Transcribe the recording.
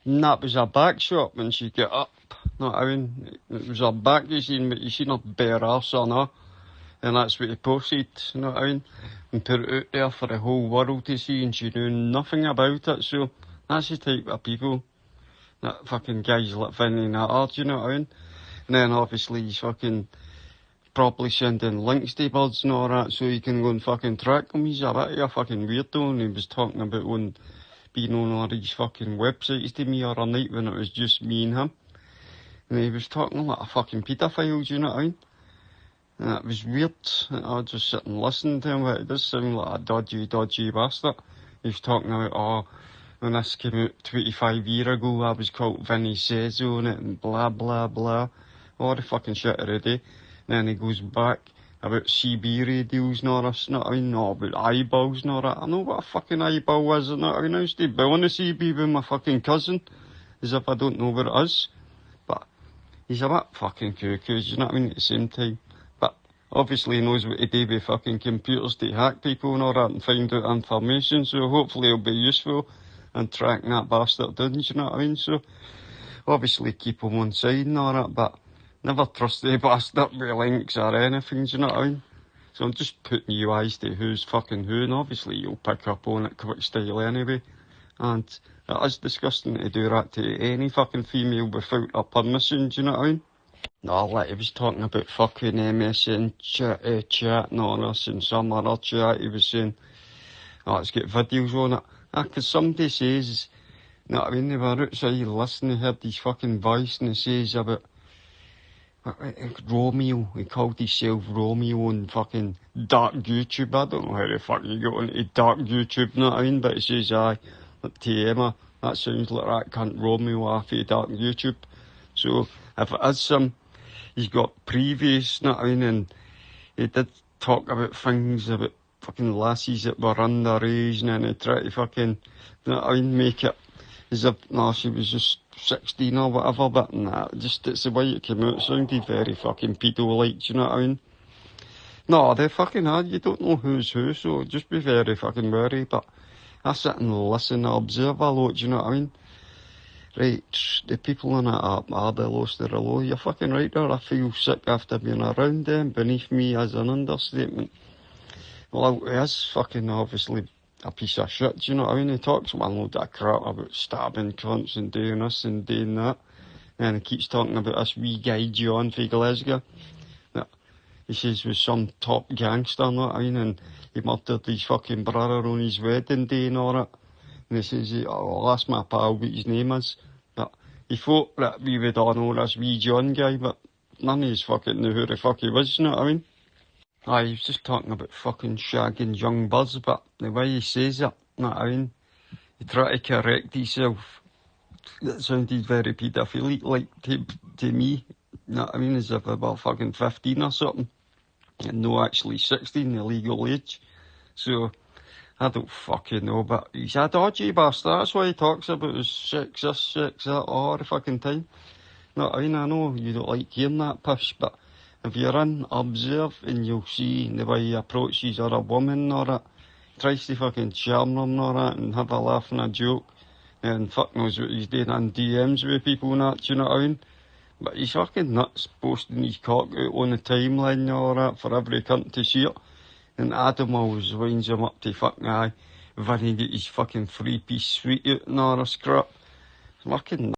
And that was her back shot when she got up. Know what I mean? It was her back you seen, but you seen her bare arse on her. And that's what he posted, you know what I mean? And put it out there for the whole world to see, and she knew nothing about it. So that's the type of people that fucking guys like Vinnie and that are, do you know what I mean? And then obviously he's fucking probably sending links to birds and all that so you can go and fucking track him. He's a bit of a fucking weirdo, and he was talking about being on all these fucking websites to me or a night when it was just me and him. And he was talking like a fucking paedophile, do you know what I mean? And it was weird. I just sit and listen to him. It does sound like a dodgy bastard. He was talking about, when this came out 25 years ago, I was called Vinnie Says on it and blah, blah, blah. All the fucking shit already. And then he goes back about CB radios and all this, not I mean, no, about eyeballs and all that. I know what a fucking eyeball is, and I mean, I used to be on the CB with my fucking cousin, as if I don't know what it is. But he's a bit fucking cuckoo, you know what I mean, at the same time. But obviously he knows what to do with fucking computers to hack people and all that and find out information, so hopefully it'll be useful in tracking that bastard down, you know what I mean? So obviously keep him on side and all that, but never trust the bastard with links or anything, do you know what I mean? So I'm just putting you eyes to who's fucking who, and obviously you'll pick up on it quick style anyway. And it is disgusting to do that to any fucking female without her permission, do you know what I mean? No, like he was talking about fucking MSN chat and all this, and some other chat he was saying, it's got videos on it. Because somebody says, you know what I mean, they were outside listening, heard his fucking voice, and he says about Romeo, he called himself Romeo on fucking dark YouTube. I don't know how the fuck you got into dark YouTube, you know what I mean, but he says, like to Emma, that sounds like that cunt Romeo off of dark YouTube. So if it is he's got previous, you know what I mean, and he did talk about things about fucking lassies that were underage, and then he tried to fucking, you know what I mean, make it as if, she was just 16 or whatever, but nah, just it's the way it came out, it sounded very fucking pedo-like, you know what I mean? No, they fucking are, you don't know who's who, so just be very fucking wary, but I sit and listen and observe a lot, you know what I mean? Right, the people in it are they lost their low, you're fucking right there, I feel sick after being around them, beneath me as an understatement. Well, he is fucking obviously a piece of shit, do you know what I mean? He talks one load of crap about stabbing cunts and doing this and doing that. And he keeps talking about this wee guy, John from Glasgow, that he says was some top gangster, you know what I mean? And he murdered his fucking brother on his wedding day and all that. And he says, I'll ask my pal what his name is. But he thought that we would all know this wee John guy, but none of us fucking knew who the fuck he was, you know what I mean? He was just talking about fucking shagging young birds, but the way he says it, you know what I mean? He tried to correct himself. That sounded very paedophilic-like to me, you know what I mean? As if I were fucking 15 or something. And no, actually 16, the legal age. So, I don't fucking know, but he's a dodgy bastard. That's why he talks about his sex this, sex that, all the fucking time. You know what I mean? I know you don't like hearing that pish, but if you're in, observe, and you'll see the way he approaches other women or that. Tries to fucking charm them or that, and have a laugh and a joke. And fuck knows what he's doing in DMs with people and that, you know what I mean? But he's fucking nuts, posting his cock out on the timeline and all that for every cunt to see it. And Adam always winds him up to fucking Vinnie get his fucking 3-piece suite out and all this crap. Fucking